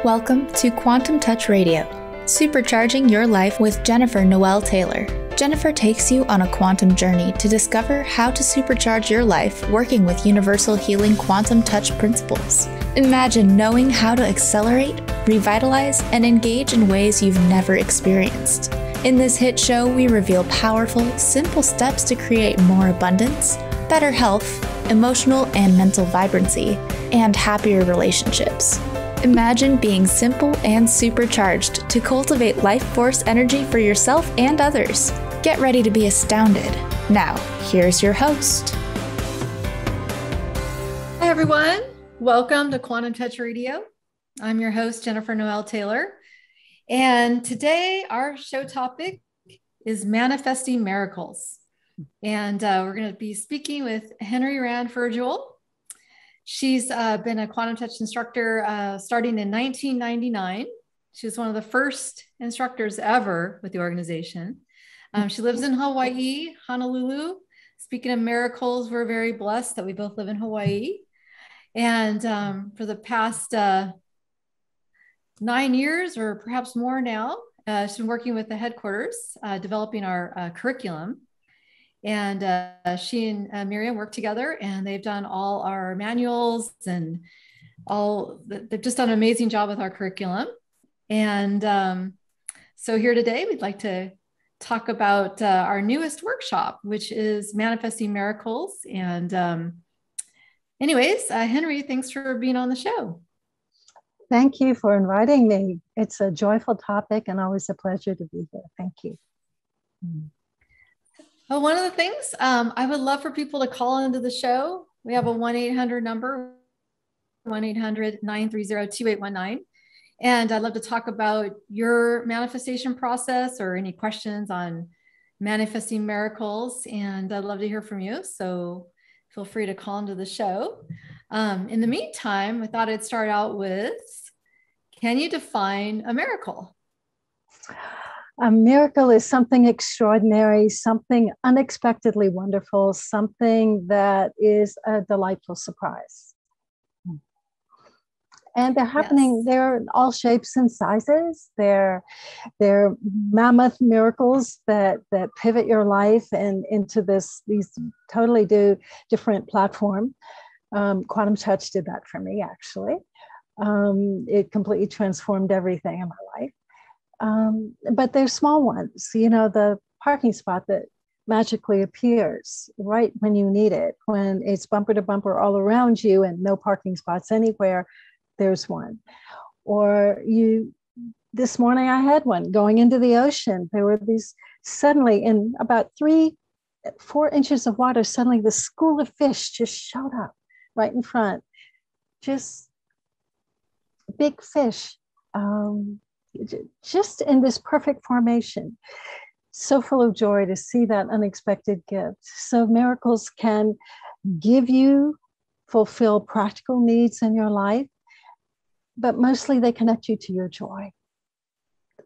Welcome to Quantum Touch Radio, supercharging your life with Jennifer Noel Taylor. Jennifer takes you on a quantum journey to discover how to supercharge your life working with universal healing quantum touch principles. Imagine knowing how to accelerate, revitalize, and engage in ways you've never experienced. In this hit show, we reveal powerful, simple steps to create more abundance, better health, emotional and mental vibrancy, and happier relationships. Imagine being simple and supercharged to cultivate life force energy for yourself and others. Get ready to be astounded. Now, here's your host. Hi, everyone. Welcome to Quantum Touch Radio. I'm your host, Jennifer Noel Taylor. And today our show topic is manifesting miracles. And we're going to be speaking with Henri Furgiuele. She's been a quantum touch instructor starting in 1999. She was one of the first instructors ever with the organization. She lives in Hawaii, Honolulu. Speaking of miracles, we're very blessed that we both live in Hawaii. And for the past 9 years or perhaps more now, she's been working with the headquarters, developing our curriculum. And she and Miriam work together, and they've done all our manuals and they've just done an amazing job with our curriculum. And so here today, we'd like to talk about our newest workshop, which is Manifesting Miracles. And anyways, Henri, thanks for being on the show. Thank you for inviting me. It's a joyful topic and always a pleasure to be here. Thank you. Well, one of the things I would love for people to call into the show. We have a 1-800 number, 1-800-930-2819. And I'd love to talk about your manifestation process or any questions on manifesting miracles. And I'd love to hear from you. So feel free to call into the show. In the meantime, I thought I'd start out with, can you define a miracle? A miracle is something extraordinary, something unexpectedly wonderful, something that is a delightful surprise. And they're happening, yes. They're all shapes and sizes. They're mammoth miracles that pivot your life and into these totally different platform. Quantum Touch did that for me, actually. It completely transformed everything in my life. But they're small ones, the parking spot that magically appears right when you need it, when it's bumper to bumper all around you and no parking spots anywhere, there's one. Or this morning I had one going into the ocean. There were these suddenly in about 3-4 inches of water, suddenly the school of fish just showed up right in front. Just big fish. Just in this perfect formation. So full of joy to see that unexpected gift. So miracles can fulfill practical needs in your life, but mostly they connect you to your joy.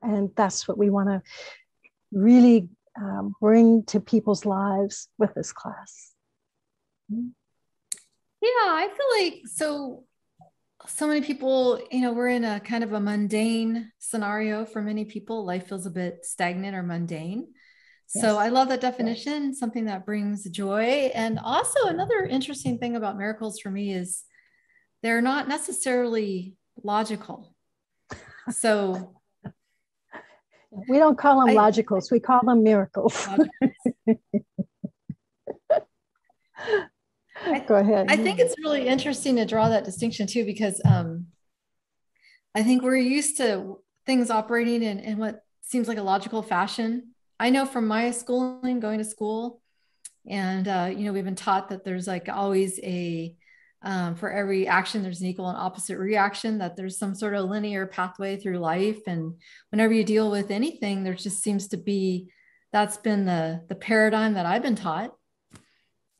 And that's what we want to really bring to people's lives with this class. Yeah, I feel like so many people, we're in a kind of a mundane scenario for many people. Life feels a bit stagnant or mundane. Yes. So I love that definition, something that brings joy. And also another interesting thing about miracles for me is they're not necessarily logical. So we don't call them logicals, we call them miracles. Go ahead. I think it's really interesting to draw that distinction too, because I think we're used to things operating in what seems like a logical fashion. I know from my schooling, going to school, and we've been taught that there's like always for every action, there's an equal and opposite reaction, that there's some sort of linear pathway through life. And whenever you deal with anything, there just seems to be, that's been the paradigm that I've been taught.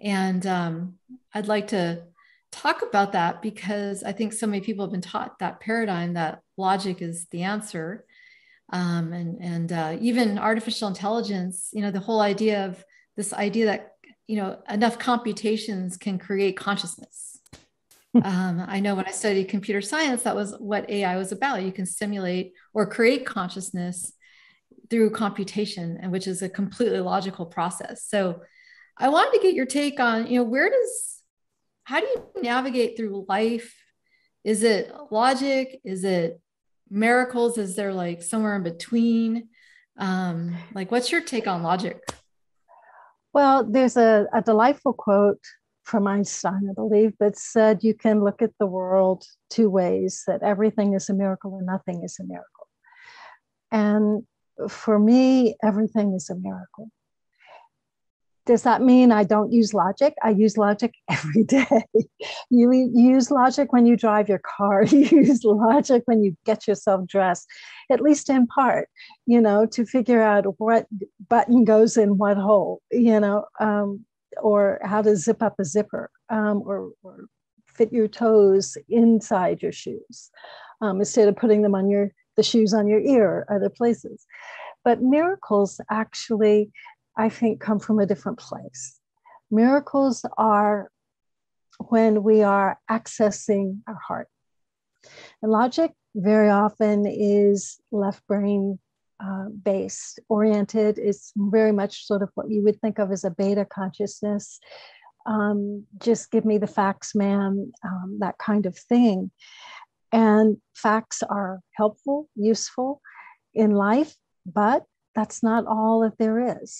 And I'd like to talk about that because I think so many people have been taught that paradigm, that logic is the answer. and even artificial intelligence, the whole idea of this idea that, enough computations can create consciousness. I know when I studied computer science, that was what AI was about. You can simulate or create consciousness through computation, and which is a completely logical process. So I wanted to get your take on, how do you navigate through life? Is it logic? Is it miracles? Is there like somewhere in between? What's your take on logic? Well, there's a delightful quote from Einstein, I believe, that said you can look at the world two ways, that everything is a miracle or nothing is a miracle. And for me, everything is a miracle. Does that mean I don't use logic? I use logic every day. You use logic when you drive your car. You use logic when you get yourself dressed, at least in part, to figure out what button goes in what hole, or how to zip up a zipper, or fit your toes inside your shoes, instead of putting them on the shoes on your ear or other places. But miracles actually, I think, come from a different place. Miracles are when we are accessing our heart. And logic very often is left brain based, oriented. It's very much sort of what you would think of as a beta consciousness. Just give me the facts, ma'am, that kind of thing. And facts are helpful, useful in life, but that's not all that there is.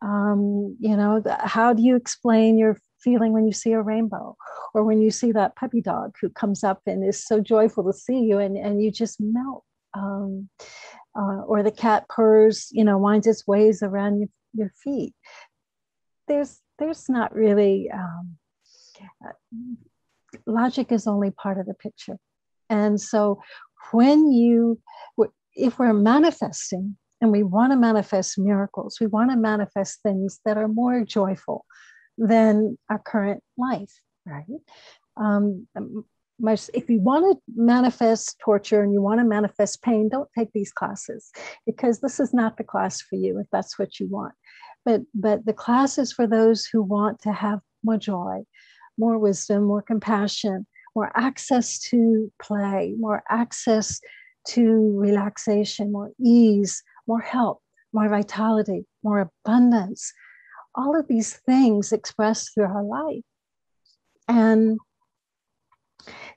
How do you explain your feeling when you see a rainbow, or when you see that puppy dog who comes up and is so joyful to see you and you just melt, or the cat purrs, winds its ways around your feet? There's not really, logic is only part of the picture. And so if we're manifesting, and we want to manifest miracles, we want to manifest things that are more joyful than our current life, right? If you want to manifest torture and you want to manifest pain, don't take these classes, because this is not the class for you if that's what you want. But the class is for those who want to have more joy, more wisdom, more compassion, more access to play, more access to relaxation, more ease, more health, more vitality, more abundance, all of these things expressed through our life. And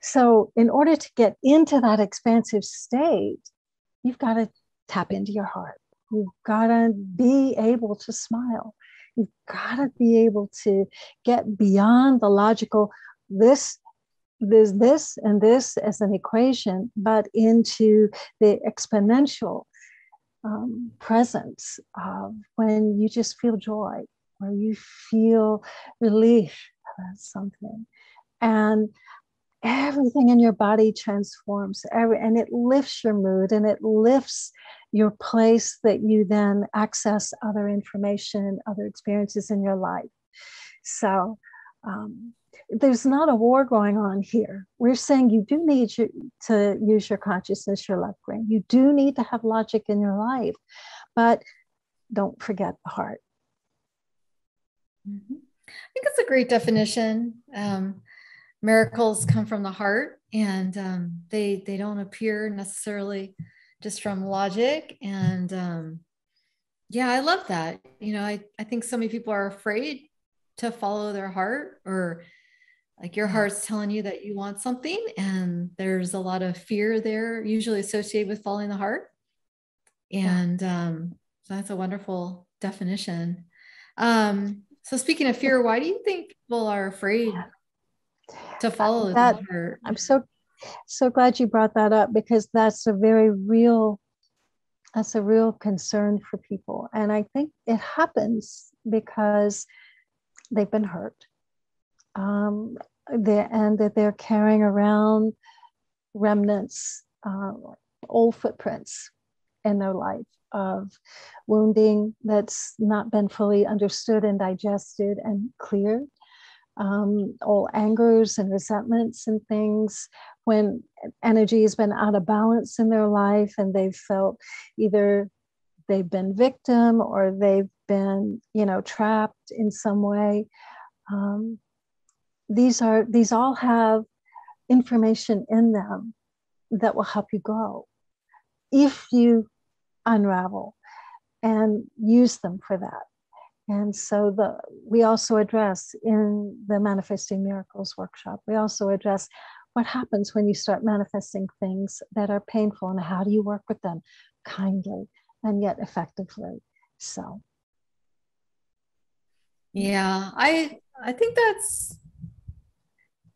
so in order to get into that expansive state, you've got to tap into your heart. You've got to be able to smile. You've got to be able to get beyond the logical, this, and this as an equation, but into the exponential presence of when you just feel joy, or you feel relief about something, and everything in your body transforms, and it lifts your mood, and it lifts your place that you then access other information, other experiences in your life. So there's not a war going on here. We're saying you do need to use your consciousness, your left brain. You do need to have logic in your life, but don't forget the heart. Mm-hmm. I think it's a great definition. Miracles come from the heart, and they don't appear necessarily just from logic. And I love that. I think so many people are afraid to follow their heart, or like your heart's telling you that you want something, and there's a lot of fear there, usually associated with following the heart. And so that's a wonderful definition. So speaking of fear, why do you think people are afraid to follow the heart? I'm so glad you brought that up, because that's a real concern for people. And I think it happens because they've been hurt. And that they're carrying around remnants, old footprints in their life of wounding that's not been fully understood and digested and cleared. all angers and resentments and things, when energy has been out of balance in their life and they've felt either they've been victim or they've been, trapped in some way. These all have information in them that will help you grow if you unravel and use them for that. And so we also address in the Manifesting Miracles workshop, we also address what happens when you start manifesting things that are painful and how do you work with them kindly and yet effectively. So. Yeah, I think that's,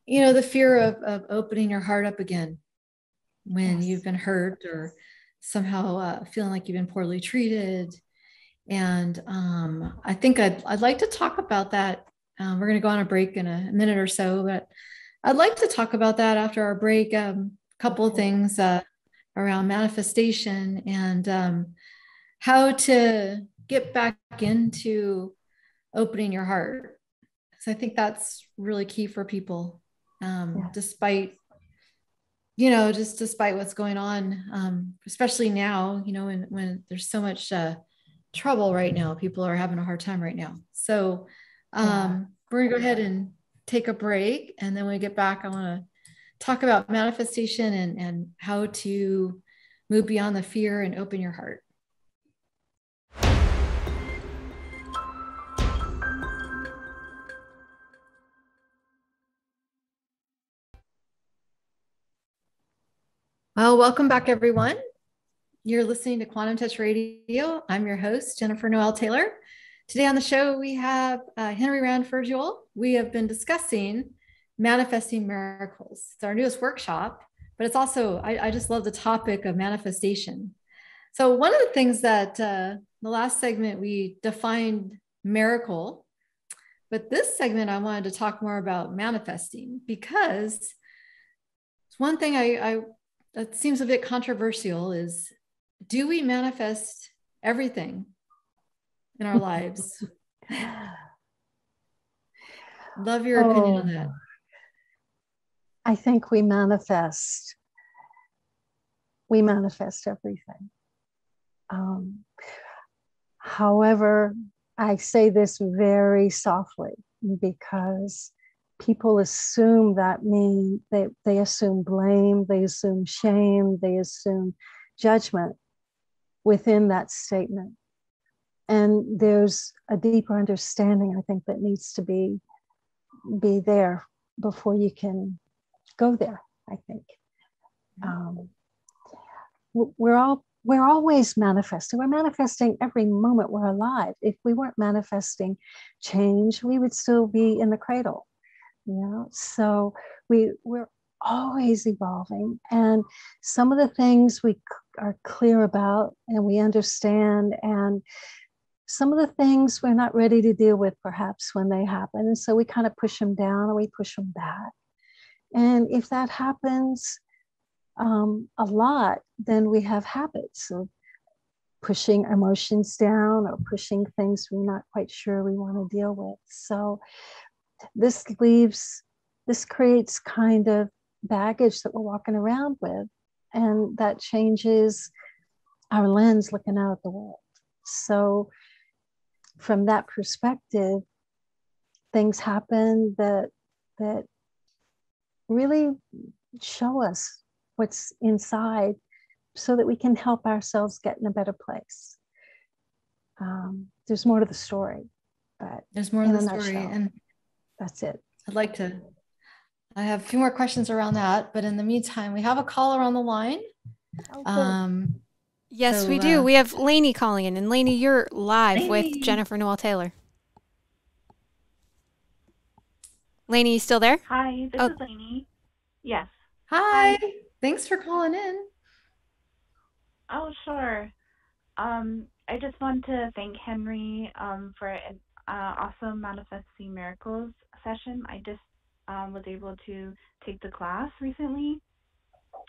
the fear of opening your heart up again when you've been hurt or somehow feeling like you've been poorly treated. And I think I'd like to talk about that. We're going to go on a break in a minute or so, but I'd like to talk about that after our break. A couple of things around manifestation and how to get back into opening your heart. So I think that's really key for people, despite what's going on, especially now, when there's so much trouble right now. People are having a hard time right now. So we're going to go ahead and take a break. And then when we get back, I want to talk about manifestation and how to move beyond the fear and open your heart. Well, welcome back, everyone. You're listening to Quantum Touch Radio. I'm your host, Jennifer Noel Taylor. Today on the show, we have Henri Furgiuele. We have been discussing Manifesting Miracles. It's our newest workshop, but it's also, I just love the topic of manifestation. So one of the things that the last segment, we defined miracle, but this segment, I wanted to talk more about manifesting because it's one thing that seems a bit controversial is, do we manifest everything in our lives? Love your opinion on that. I think we manifest everything. However, I say this very softly because people assume that they assume blame, they assume shame, they assume judgment within that statement. And there's a deeper understanding, I think, that needs to be there before you can go there, I think. We're always manifesting. We're manifesting every moment we're alive. If we weren't manifesting change, we would still be in the cradle. So we're always evolving, and some of the things we are clear about and we understand, and some of the things we're not ready to deal with perhaps when they happen, and so we kind of push them down or we push them back. And if that happens a lot, then we have habits of pushing emotions down or pushing things we're not quite sure we want to deal with. So this creates kind of baggage that we're walking around with, and that changes our lens looking out at the world. So from that perspective, things happen that really show us what's inside so that we can help ourselves get in a better place. There's more to the story, but there's more to the story, and that's it. I have a few more questions around that, but in the meantime, we have a caller on the line. Yes, we do. We have Lainey calling in, and Lainey, you're live with Jennifer Noel Taylor. Lainey, you still there? Hi, this is Lainey. Yes. Hi. Thanks for calling in. Oh, sure. I just want to thank Henri for an awesome Manifesting Miracles session. I just was able to take the class recently,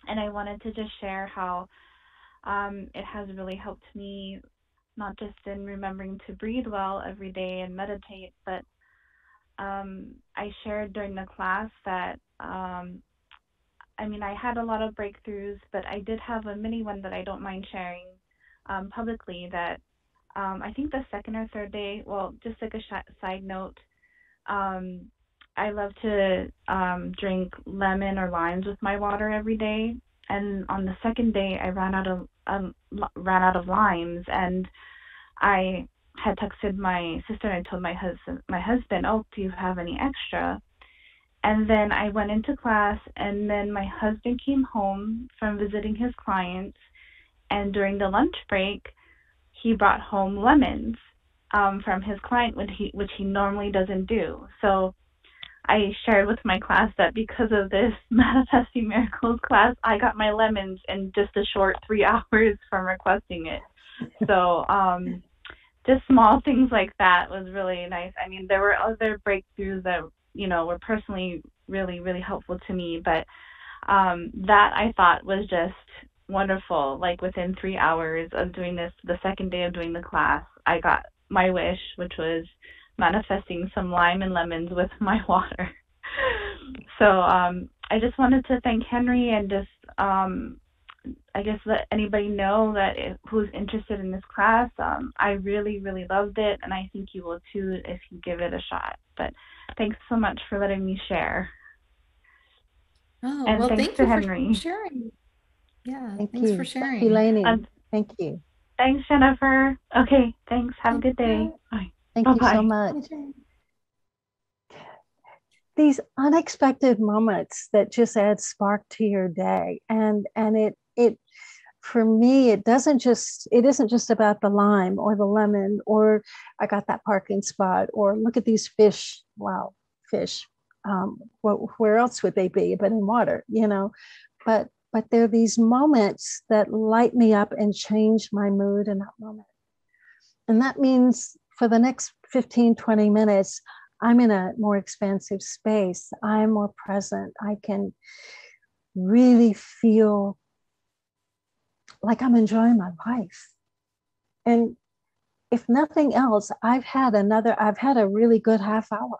and I wanted to just share how it has really helped me, not just in remembering to breathe well every day and meditate, but I shared during the class that I had a lot of breakthroughs, but I did have a mini one that I don't mind sharing publicly. That I think the second or third day. Well, just like a side note, um, I love to drink lemon or limes with my water every day. And on the second day, I ran out of limes, and I had texted my sister and I told my husband, "Oh, do you have any extra?" And then I went into class, and then my husband came home from visiting his clients, and during the lunch break, he brought home lemons from his client, which he normally doesn't do. So I shared with my class that because of this Manifesting Miracles class, I got my lemons in just a short 3 hours from requesting it. So just small things like that was really nice. I mean, there were other breakthroughs that, were personally really, really helpful to me, but that I thought was just wonderful. Like within 3 hours of doing this, the second day of doing the class, I got my wish, which was manifesting some lime and lemons with my water. So I just wanted to thank Henri and just I guess let anybody know that who's interested in this class. I really, really loved it, and I think you will too if you give it a shot. But thanks so much for letting me share. Oh, and well, thanks thank to you Henri. for sharing. Yeah, Thank thanks you. for sharing. Thank you, Lainey. Thank you. Thanks, Jennifer. Okay, thanks. Have a good day. Bye. Thank Bye-bye. you so much. These unexpected moments that just add spark to your day, and it for me, it isn't just about the lime or the lemon or I got that parking spot or look at these fish. Wow, fish. Where else would they be but in water, But there are these moments that light me up and change my mood in that moment. And that means for the next 15, 20 minutes, I'm in a more expansive space. I'm more present. I can really feel like I'm enjoying my life. And if nothing else, I've had a really good half hour.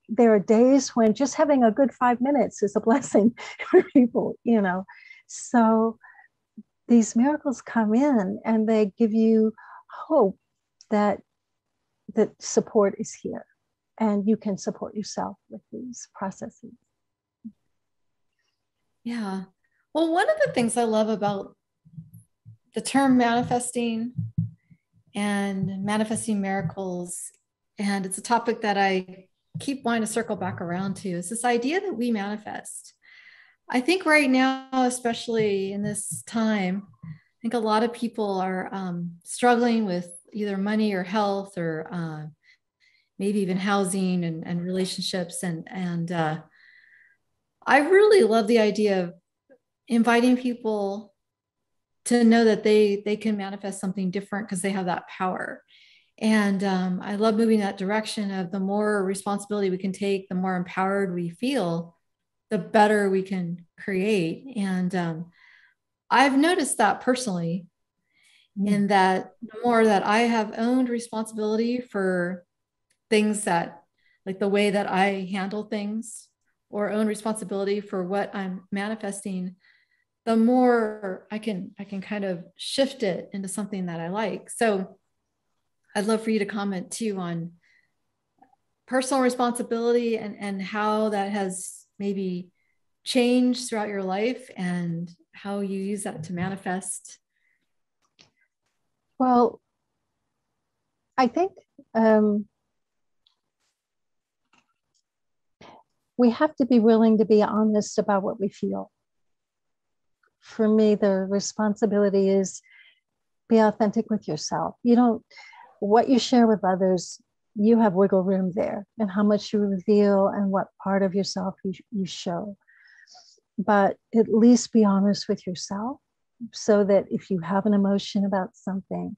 There are days when just having a good 5 minutes is a blessing for people, So these miracles come in and they give you hope that support is here and you can support yourself with these processes. Yeah. Well, one of the things I love about the term manifesting and manifesting miracles, and it's a topic that I keep wanting to circle back around to, is this idea that we manifest. I think right now, especially in this time, I think a lot of people are struggling with either money or health or maybe even housing and relationships. And I really love the idea of inviting people to know that they can manifest something different because they have that power. And I love moving that direction of the more responsibility we can take, the more empowered we feel, the better we can create. And I've noticed that personally, in that the more that I have owned responsibility for things that, like the way that I handle things, or own responsibility for what I'm manifesting, the more I can kind of shift it into something that I like. So I'd love for you to comment too on personal responsibility and how that has maybe changed throughout your life and how you use that to manifest. Well, I think we have to be willing to be honest about what we feel. For me, the responsibility is be authentic with yourself. What you share with others, you have wiggle room there and how much you reveal and what part of yourself you show. But at least be honest with yourself so that if you have an emotion about something,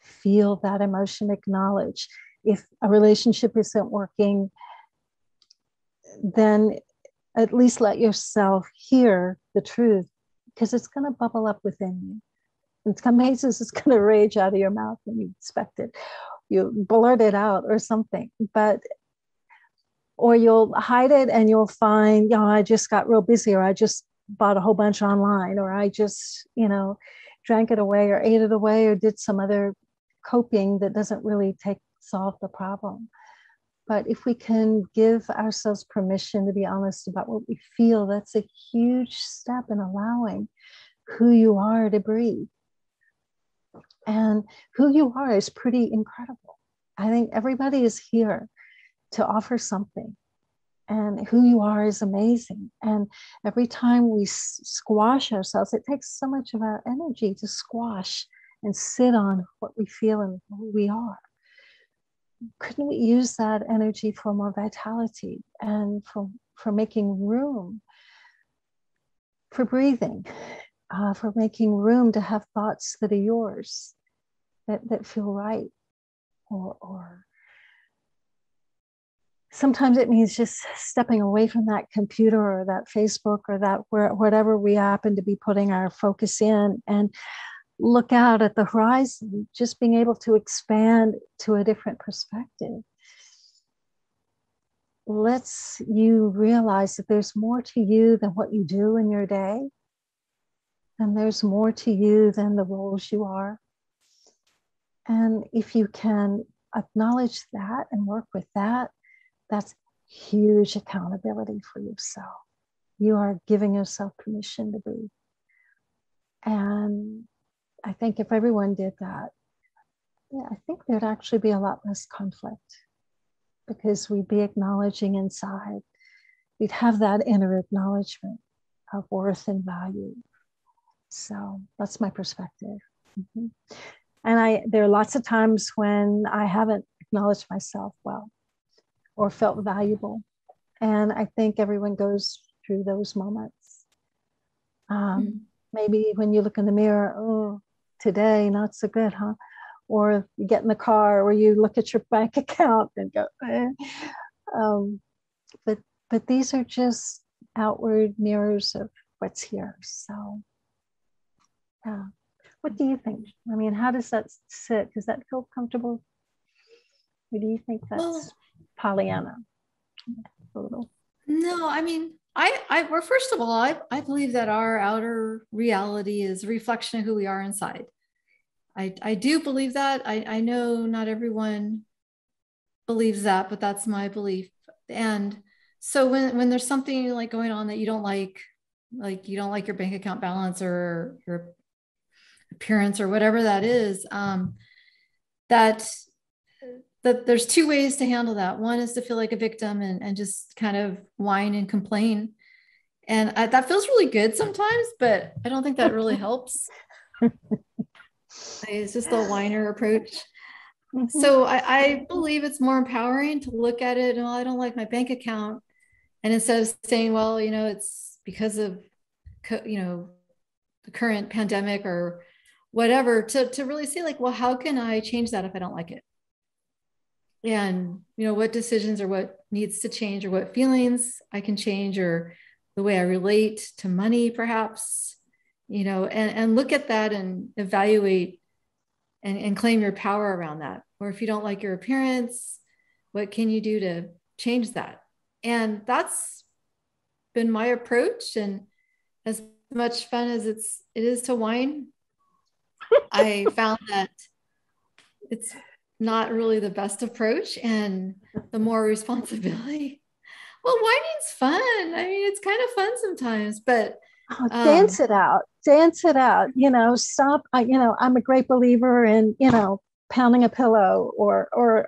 feel that emotion, acknowledge. If a relationship isn't working, then at least let yourself hear the truth, because it's going to bubble up within you. In some cases, it's going to rage out of your mouth when you expect it. you blurt it out or something, but or you'll hide it and you'll find, I just got real busy, or I just bought a whole bunch online, or I just, drank it away or ate it away or did some other coping that doesn't really solve the problem. But if we can give ourselves permission to be honest about what we feel, that's a huge step in allowing who you are to breathe. And who you are is pretty incredible. I think everybody is here to offer something, and who you are is amazing. And every time we squash ourselves, it takes so much of our energy to squash and sit on what we feel and who we are. Couldn't we use that energy for more vitality and for making room for breathing, for making room to have thoughts that are yours, that feel right, or sometimes it means just stepping away from that computer or that Facebook or that whatever we happen to be putting our focus in, and look out at the horizon, just being able to expand to a different perspective. Lets you realize that there's more to you than what you do in your day. And there's more to you than the roles you are. And if you can acknowledge that and work with that, that's huge accountability for yourself. You are giving yourself permission to breathe. And I think if everyone did that, I think there'd actually be a lot less conflict, because we'd be acknowledging inside. We'd have that inner acknowledgement of worth and value. So that's my perspective. Mm-hmm. And there are lots of times when I haven't acknowledged myself well or felt valuable. And I think everyone goes through those moments. Maybe when you look in the mirror, oh, today, not so good, huh? Or you get in the car, or you look at your bank account and go, But these are just outward mirrors of what's here. So, what do you think? I mean, how does that sit? Does that feel comfortable? Or do you think that's Pollyanna? A little. No, I mean, well, first of all, I believe that our outer reality is a reflection of who we are inside. I do believe that. I know not everyone believes that, but that's my belief. And so when there's something like going on that you don't like you don't like your bank account balance or your appearance or whatever that is, that there's two ways to handle that. One is to feel like a victim and just kind of whine and complain. And that feels really good sometimes, but I don't think that really helps. It's just a whiner approach. Mm-hmm. So I believe it's more empowering to look at it. I don't like my bank account. And instead of saying, well, it's because of, the current pandemic or whatever, to really say like, well, how can I change that if I don't like it? And, what decisions or what needs to change or what feelings I can change, or the way I relate to money, perhaps, and look at that and evaluate and claim your power around that. Or if you don't like your appearance, what can you do to change that? And that's been my approach. And as much fun as it is to whine, I found that it's not really the best approach, and the more responsibility. Well, whining's fun. I mean, it's kind of fun sometimes, but dance it out, stop. I'm a great believer in, pounding a pillow or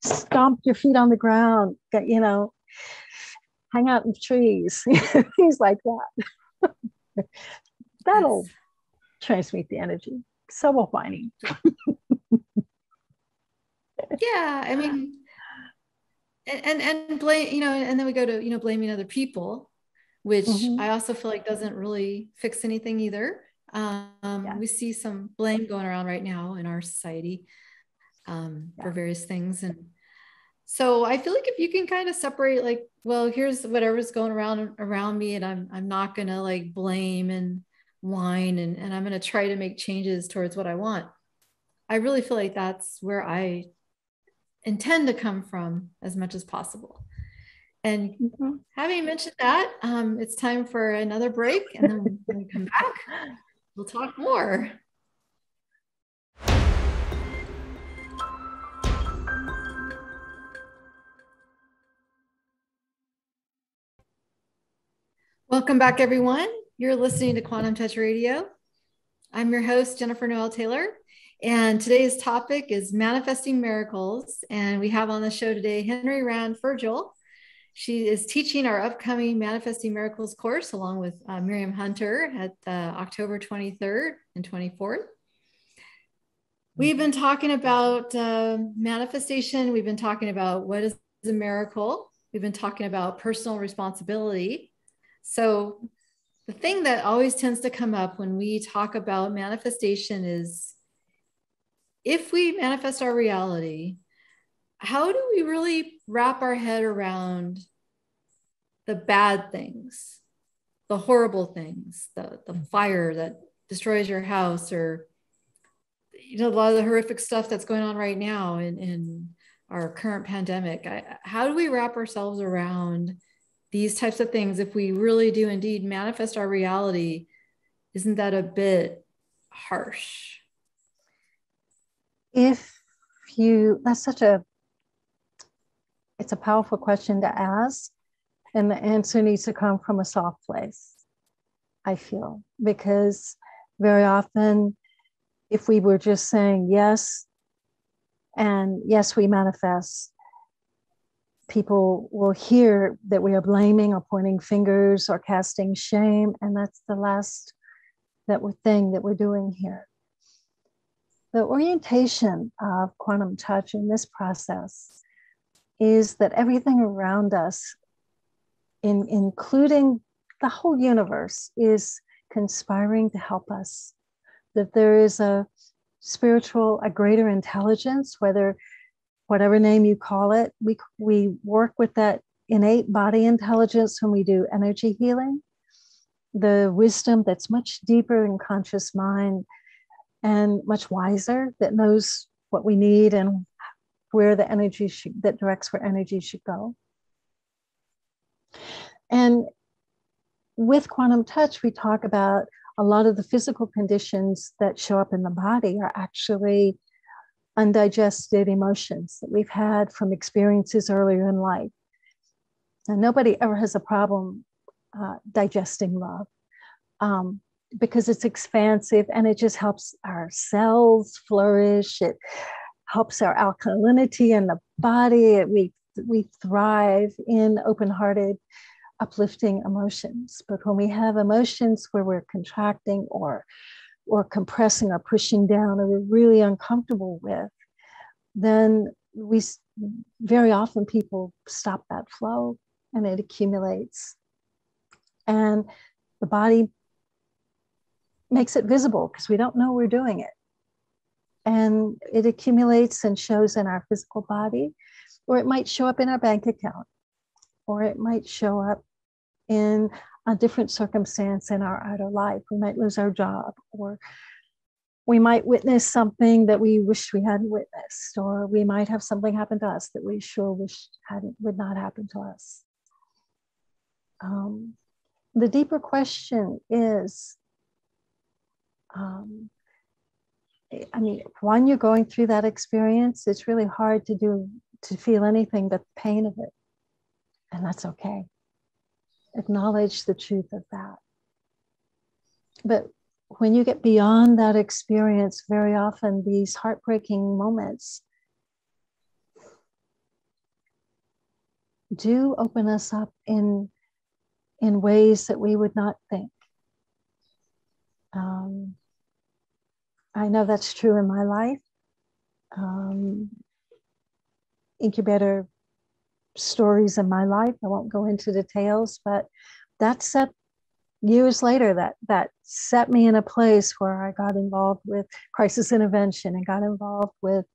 stomp your feet on the ground, hang out in trees, things like that. That'll transmute the energy. So will whining. Yeah, I mean, and blame, and then we go to, blaming other people, which I also feel like doesn't really fix anything either. We see some blame going around right now in our society for various things. And so I feel like if you can kind of separate, like, well, here's whatever's going around me, and I'm not going to like blame and whine, and I'm going to try to make changes towards what I want. I really feel like that's where I intend to come from as much as possible. And having mentioned that, it's time for another break, and then when we come back, we'll talk more. Welcome back, everyone. You're listening to Quantum Touch Radio. I'm your host, Jennifer Noel Taylor, and today's topic is manifesting miracles. And we have on the show today Henri Furgiuele. She is teaching our upcoming Manifesting Miracles course along with Miriam Hunter at October 23rd and 24th. We've been talking about manifestation. We've been talking about what is a miracle. We've been talking about personal responsibility. So the thing that always tends to come up when we talk about manifestation is, if we manifest our reality, how do we really wrap our head around the bad things, the horrible things, the fire that destroys your house, or a lot of the horrific stuff that's going on right now in our current pandemic? How do we wrap ourselves around these types of things if we really do indeed manifest our reality? Isn't that a bit harsh? It's a powerful question to ask, and the answer needs to come from a soft place, I feel, because very often, if we were just saying yes, and yes, we manifest, people will hear that we are blaming or pointing fingers or casting shame, and that's the last thing that we're doing here. The orientation of quantum touch in this process is that everything around us, including the whole universe, is conspiring to help us. That there is a greater intelligence, whatever name you call it. We work with that innate body intelligence when we do energy healing, the wisdom that's much deeper in conscious mind and much wiser, that knows what we need and where the energy that directs where energy should go. And with quantum touch, we talk about a lot of the physical conditions that show up in the body are actually undigested emotions that we've had from experiences earlier in life. And nobody ever has a problem digesting love, because it's expansive and it just helps our cells flourish. It helps our alkalinity in the body. We thrive in open-hearted, uplifting emotions. But when we have emotions where we're contracting or compressing or pushing down, or we're really uncomfortable with, then very often people stop that flow and it accumulates. And the body makes it visible because we don't know we're doing it. And it accumulates and shows in our physical body, or it might show up in our bank account, or it might show up in a different circumstance in our outer life. We might lose our job, or we might witness something that we wish we hadn't witnessed, or we might have something happen to us that we sure wish would not happen to us. The deeper question is, when you're going through that experience, it's really hard to feel anything but the pain of it. And that's okay. Acknowledge the truth of that. But when you get beyond that experience, very often these heartbreaking moments do open us up in ways that we would not think. I know that's true in my life. Incubator stories in my life, I won't go into details, but that set years later, that set me in a place where I got involved with crisis intervention and got involved with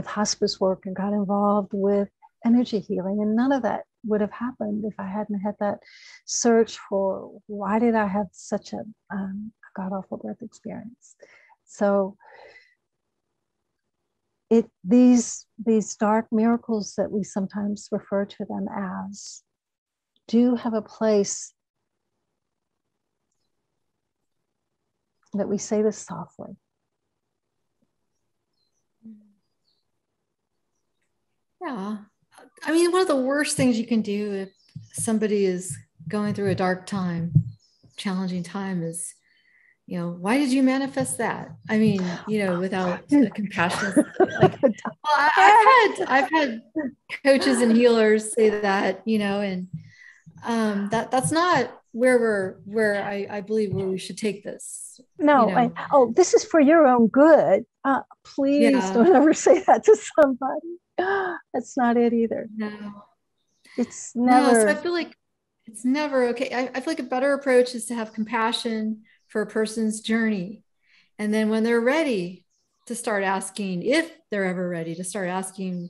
hospice work and got involved with energy healing. And none of that would have happened if I hadn't had that search for why did I have such a god-awful birth experience. So these dark miracles that we sometimes refer to them as do have a place, that we say this softly. Yeah. I mean, one of the worst things you can do if somebody is going through a dark time, challenging time, is, why did you manifest that? I mean, without a compassion. Like, well, I've had coaches and healers say that, and that's not where I believe where we should take this. No, this is for your own good. Please don't ever say that to somebody. That's not it either. No, it's never. No, so I feel like it's never okay. I feel like a better approach is to have compassion for a person's journey. And then when they're ready, to start asking, if they're ever ready, to start asking,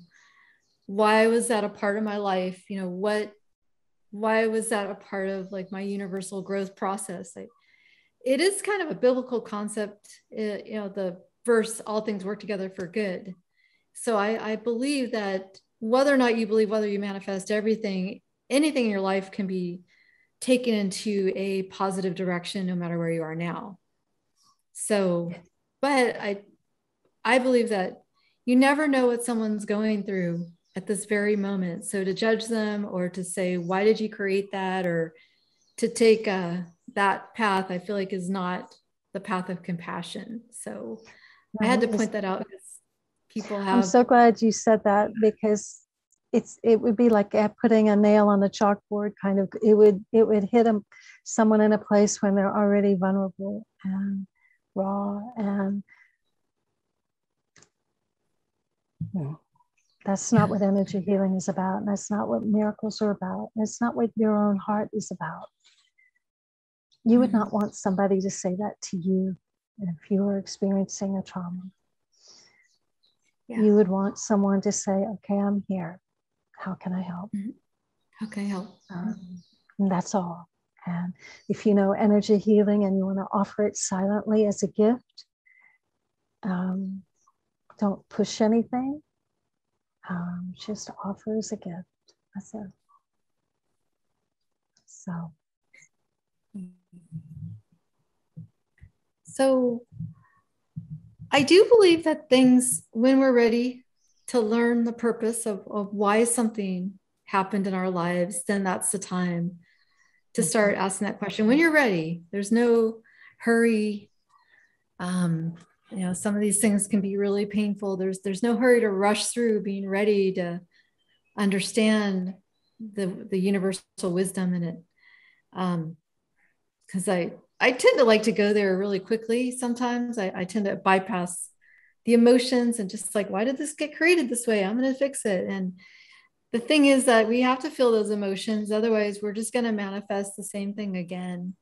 why was that a part of my life? Why was that a part of like my universal growth process? It is kind of a biblical concept, the verse, all things work together for good. So I believe that whether or not you believe, whether you manifest anything in your life can be taken into a positive direction, no matter where you are now. So, but I believe that you never know what someone's going through at this very moment. So to judge them or to say, why did you create that? Or to take that path, I feel like is not the path of compassion. So I had to point that out because people have. I'm so glad you said that, because it would be like putting a nail on the chalkboard, kind of. It would hit someone in a place when they're already vulnerable and raw, and that's not what energy healing is about. And that's not what miracles are about. That's not what your own heart is about. You would not want somebody to say that to you if you were experiencing a trauma. You would want someone to say, okay, I'm here. How can I help? How can I help? And that's all. And if you know energy healing and you want to offer it silently as a gift, don't push anything. Just offer as a gift. That's it. So I do believe that when we're ready to learn the purpose of why something happened in our lives, then that's the time to start asking that question. When you're ready, there's no hurry. Some of these things can be really painful. There's no hurry to rush through being ready to understand the universal wisdom in it. Because I tend to like to go there really quickly. Sometimes I tend to bypass the emotions and just like, why did this get created this way? I'm going to fix it. And the thing is that we have to feel those emotions. Otherwise, we're just going to manifest the same thing again.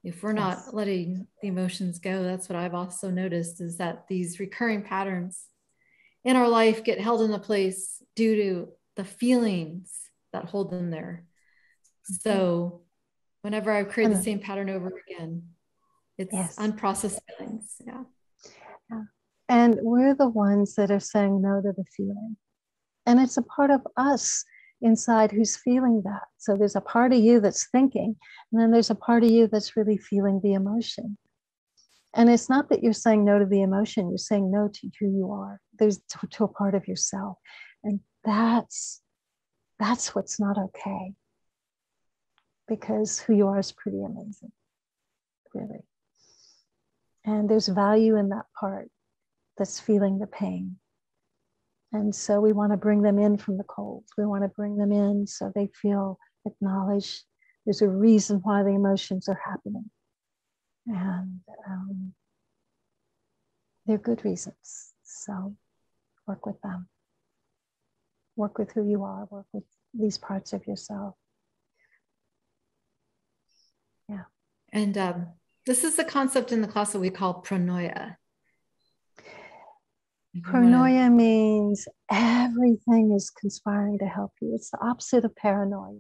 If we're not letting the emotions go. That's what I've also noticed, is that these recurring patterns in our life get held in a place due to the feelings that hold them there. So whenever I create the same pattern over again, it's unprocessed feelings. Yeah. And we're the ones that are saying no to the feeling. And it's a part of us inside who's feeling that. So there's a part of you that's thinking, and then there's a part of you that's really feeling the emotion. And it's not that you're saying no to the emotion, you're saying no to who you are. There's to a part of yourself. And that's what's not okay. Because who you are is pretty amazing, really. And there's value in that part that's feeling the pain. And so we want to bring them in from the cold. We want to bring them in so they feel acknowledged. There's a reason why the emotions are happening. And they're good reasons. So work with them. Work with who you are. Work with these parts of yourself. Yeah. And this is the concept in the class that we call pronoia. Pronoia means everything is conspiring to help you. It's the opposite of paranoia.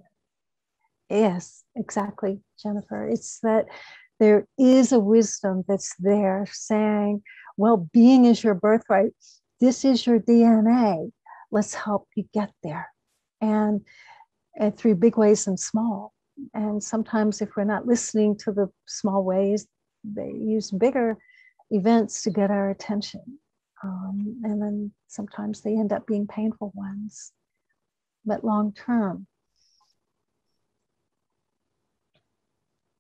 Yes, exactly, Jennifer. It's that there is a wisdom that's there saying, well, being is your birthright. This is your DNA. Let's help you get there. And through big ways and small. And sometimes if we're not listening to the small ways, they use bigger events to get our attention. And then sometimes they end up being painful ones. But long term,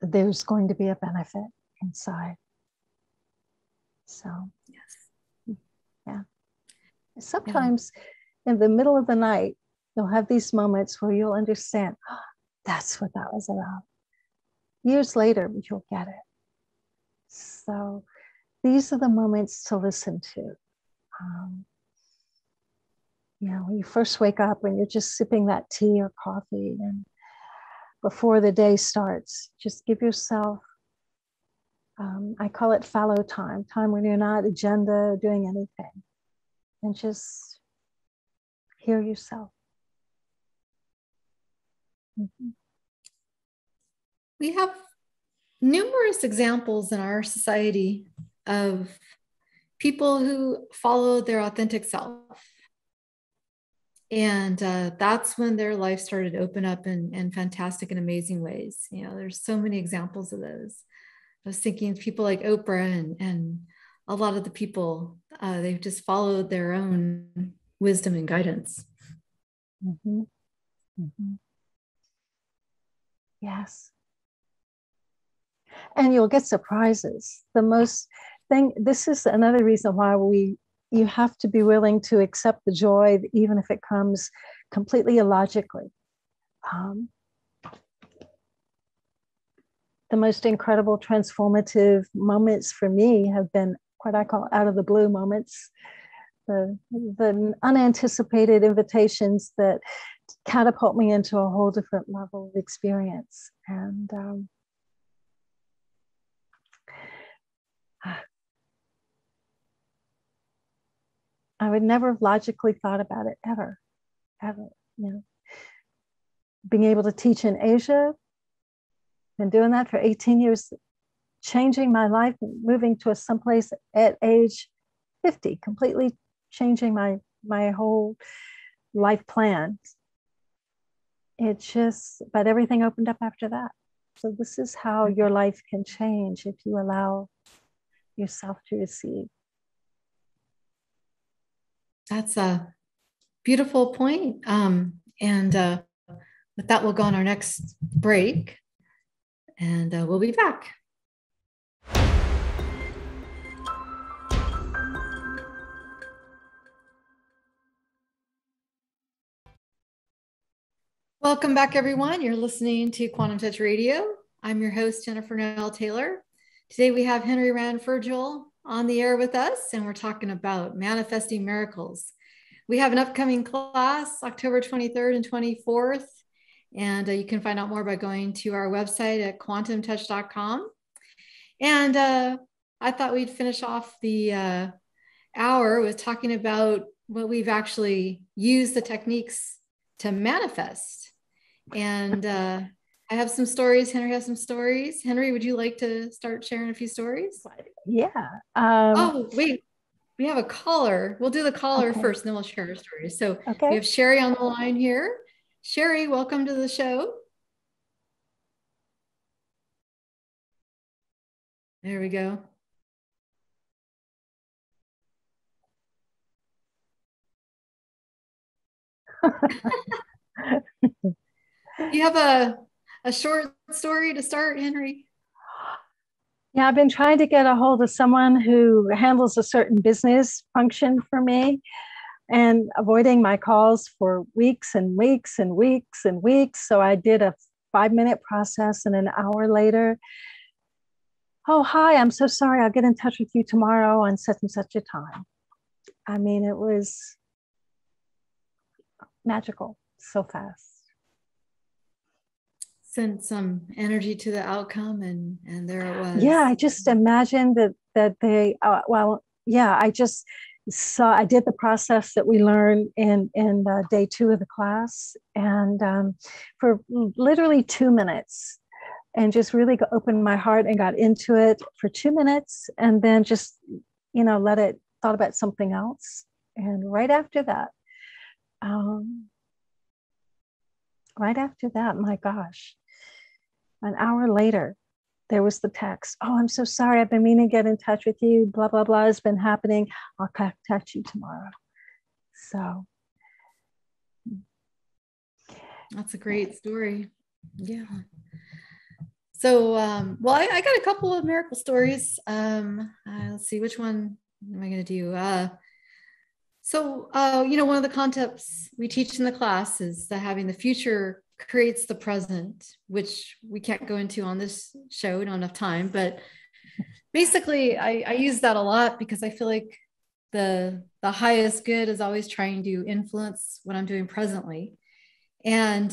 there's going to be a benefit inside. So, yes. Yeah. Sometimes in the middle of the night, you'll have these moments where you'll understand, oh, that's what that was about. Years later, you'll get it. So these are the moments to listen to. When you first wake up and you're just sipping that tea or coffee, and before the day starts, just give yourself, I call it fallow time when you're not agenda doing anything, and just hear yourself. Mm-hmm. We have numerous examples in our society of people who follow their authentic self. And that's when their life started to open up in fantastic and amazing ways. There's so many examples of those. I was thinking people like Oprah and a lot of the people, they've just followed their own wisdom and guidance. Mm-hmm. Mm-hmm. Yes. And you'll get surprises. This is another reason why you have to be willing to accept the joy, even if it comes completely illogically. The most incredible transformative moments for me have been what I call out of the blue moments, the unanticipated invitations that catapult me into a whole different level of experience. And I would never have logically thought about it ever. Being able to teach in Asia, been doing that for 18 years, changing my life, moving to someplace at age 50, completely changing my whole life plan. But everything opened up after that. So this is how your life can change if you allow yourself to receive. That's a beautiful point. And with that, we'll go on our next break, and we'll be back. Welcome back, everyone. You're listening to Quantum Touch Radio. I'm your host, Jennifer Noel Taylor. Today we have Henri Furgiuele on the air with us, and we're talking about manifesting miracles. We have an upcoming class, October 23rd and 24th, and you can find out more by going to our website at quantumtouch.com. And I thought we'd finish off the hour with talking about what we've actually used the techniques to manifest. And I have some stories. Henri has some stories. Henri, would you like to start sharing a few stories? Yeah. Oh, wait. We have a caller. We'll do the caller first, and then we'll share our stories. So we have Sherry on the line here. Sherry, welcome to the show. There we go. You have a short story to start, Henri? Yeah, I've been trying to get a hold of someone who handles a certain business function for me, and avoiding my calls for weeks and weeks and weeks and weeks. So I did a 5-minute process, and an hour later, oh, hi, I'm so sorry. I'll get in touch with you tomorrow on such and such a time. I mean, it was magical, so fast. Sent some energy to the outcome, and there it was. Yeah, I just imagined that they, I just saw, I did the process that we learned in day 2 of the class, and for literally 2 minutes, and just really opened my heart and got into it for 2 minutes, and then just, thought about something else. And right after that, my gosh, an hour later, there was the text. Oh, I'm so sorry. I've been meaning to get in touch with you. Blah, blah, blah has been happening. I'll contact you tomorrow. So. That's a great story. Yeah. So, well, I got a couple of miracle stories. Let's see, which one am I going to do? One of the concepts we teach in the class is that having the future creates the present, which we can't go into on this show, not enough time. But basically, I use that a lot because I feel like the highest good is always trying to influence what I'm doing presently. And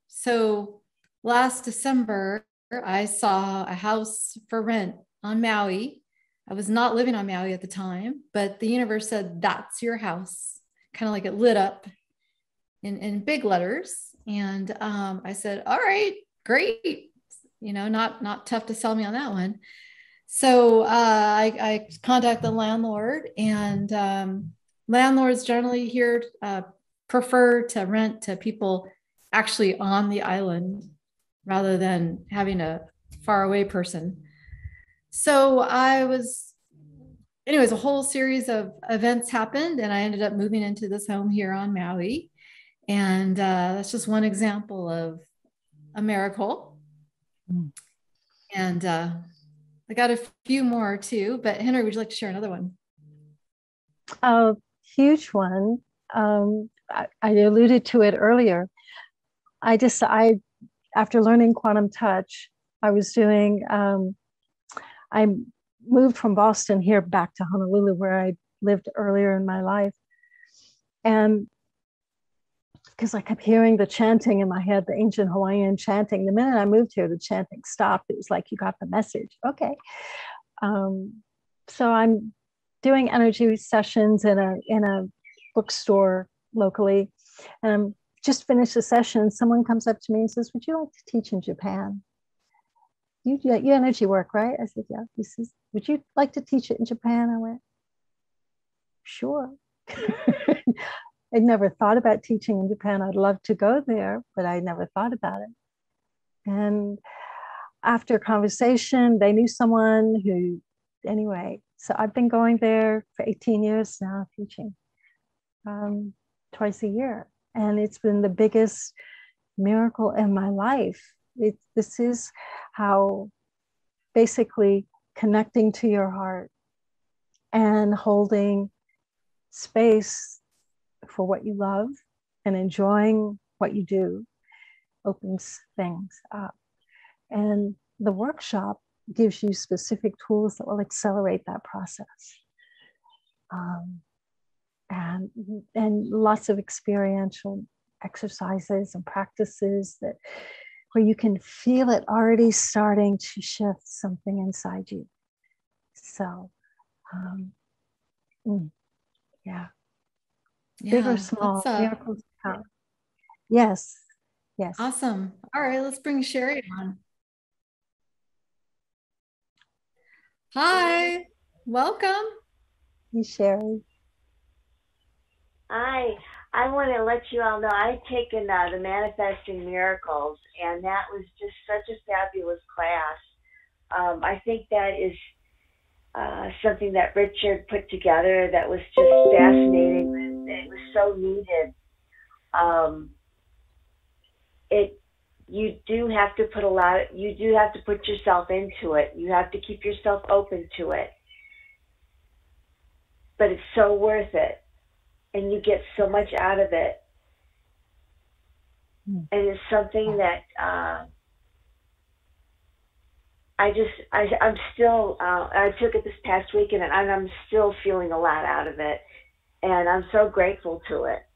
so last December, I saw a house for rent on Maui. I was not living on Maui at the time, but the universe said, that's your house. Kind of like it lit up in big letters. And I said, all right, great. Not tough to sell me on that one. So I contact the landlord, and landlords generally here prefer to rent to people actually on the island rather than having a faraway person. So anyways, a whole series of events happened, and I ended up moving into this home here on Maui. And that's just one example of a miracle. And I got a few more too, but Henri, would you like to share another one? A huge one. I alluded to it earlier. After learning quantum touch, I moved from Boston here back to Honolulu, where I lived earlier in my life. And because I kept hearing the chanting in my head, the ancient Hawaiian chanting. The minute I moved here, the chanting stopped. It was like, you got the message. Okay. So I'm doing energy sessions in a bookstore locally. And I'm just finished a session. Someone comes up to me and says, would you like to teach in Japan? You energy work, right? I said, yeah. He says, would you like to teach it in Japan? I went, sure. I'd never thought about teaching in Japan. I'd love to go there, but I never thought about it. And after a conversation, they knew someone who, anyway, so I've been going there for 18 years now, teaching twice a year. And it's been the biggest miracle in my life. This is how basically connecting to your heart and holding space for what you love and enjoying what you do opens things up. And the workshop gives you specific tools that will accelerate that process. And lots of experiential exercises and practices where you can feel it already starting to shift something inside you. So, yeah. Big or small, miracles come. Yes. Awesome. All right, let's bring Sherry on. Hi, welcome. Hey, Sherry. Hi, I want to let you all know I've taken the Manifesting Miracles, and that was just such a fabulous class. I think that is something that Richard put together that was just fascinating. It was so needed. You do have to put yourself into it. You have to keep yourself open to it. But it's so worth it. And you get so much out of it. And it's something that I'm still, I took it this past weekend, and I'm still feeling a lot out of it. And I'm so grateful to it.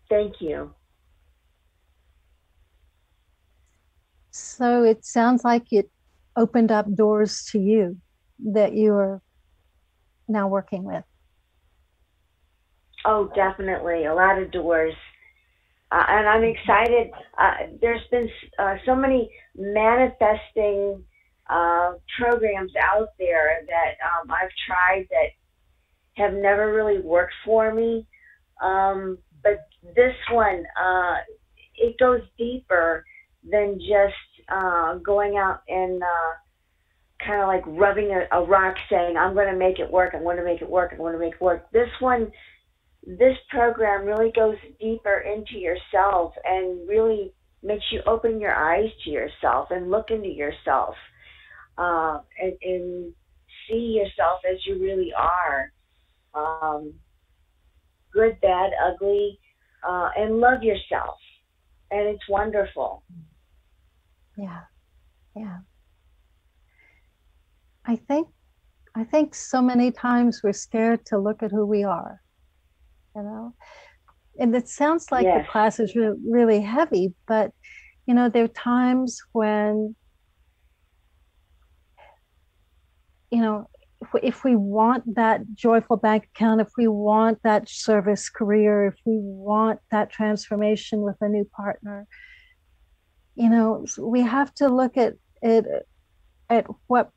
Thank you. So it sounds like it opened up doors to you that you are now working with. Oh, definitely. A lot of doors. And I'm excited. There's been so many manifesting programs out there that I've tried that have never really worked for me. But this one, it goes deeper than just going out and kind of like rubbing a rock saying, I'm going to make it work, I'm going to make it work, I'm going to make it work. This program really goes deeper into yourself and really makes you open your eyes to yourself and look into yourself and see yourself as you really are. Good, bad, ugly, and love yourself. And it's wonderful. Yeah. Yeah. I think so many times we're scared to look at who we are, you know, and it sounds like Yes. the class is really heavy, but, you know, there are times when, you know, if we want that joyful bank account, if we want that service career, if we want that transformation with a new partner, you know, we have to look at what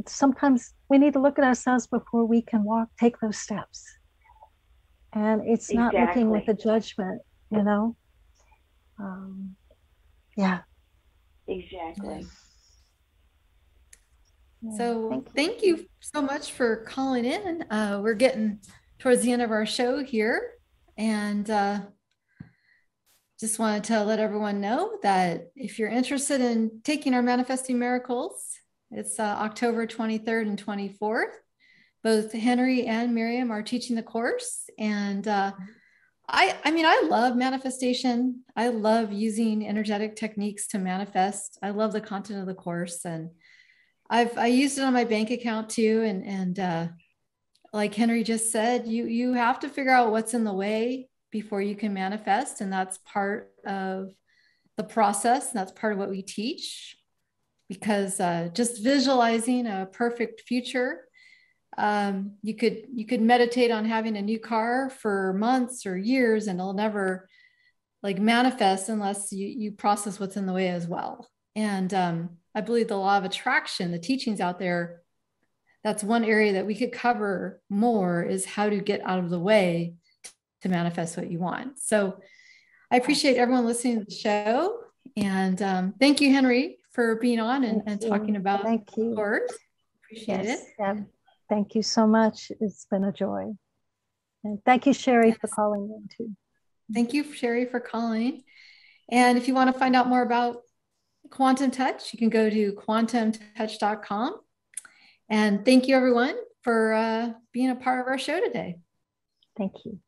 sometimes we need to look at ourselves before we can take those steps. And it's not looking with a judgment, you know? Yeah. Exactly. So thank you so much for calling in. We're getting towards the end of our show here, and just wanted to let everyone know that if you're interested in taking our Manifesting Miracles, it's October 23rd and 24th. Both Henri and Miriam are teaching the course, and I mean, I love manifestation. I love using energetic techniques to manifest. I love the content of the course, and I used it on my bank account too. And like Henri just said, you have to figure out what's in the way before you can manifest. And that's part of the process. And that's part of what we teach, because just visualizing a perfect future, you could meditate on having a new car for months or years, and it'll never like manifest unless you process what's in the way as well. And I believe the law of attraction, the teachings out there, that's one area that we could cover more, is how to get out of the way to manifest what you want. So I appreciate everyone listening to the show. And thank you, Henri, for being on and talking about the course. Appreciate it. Yeah. Thank you so much. It's been a joy. And thank you, Sherry, for calling in too. Thank you, Sherry, for calling. And if you want to find out more about Quantum Touch, you can go to quantumtouch.com. And thank you, everyone, for being a part of our show today. Thank you.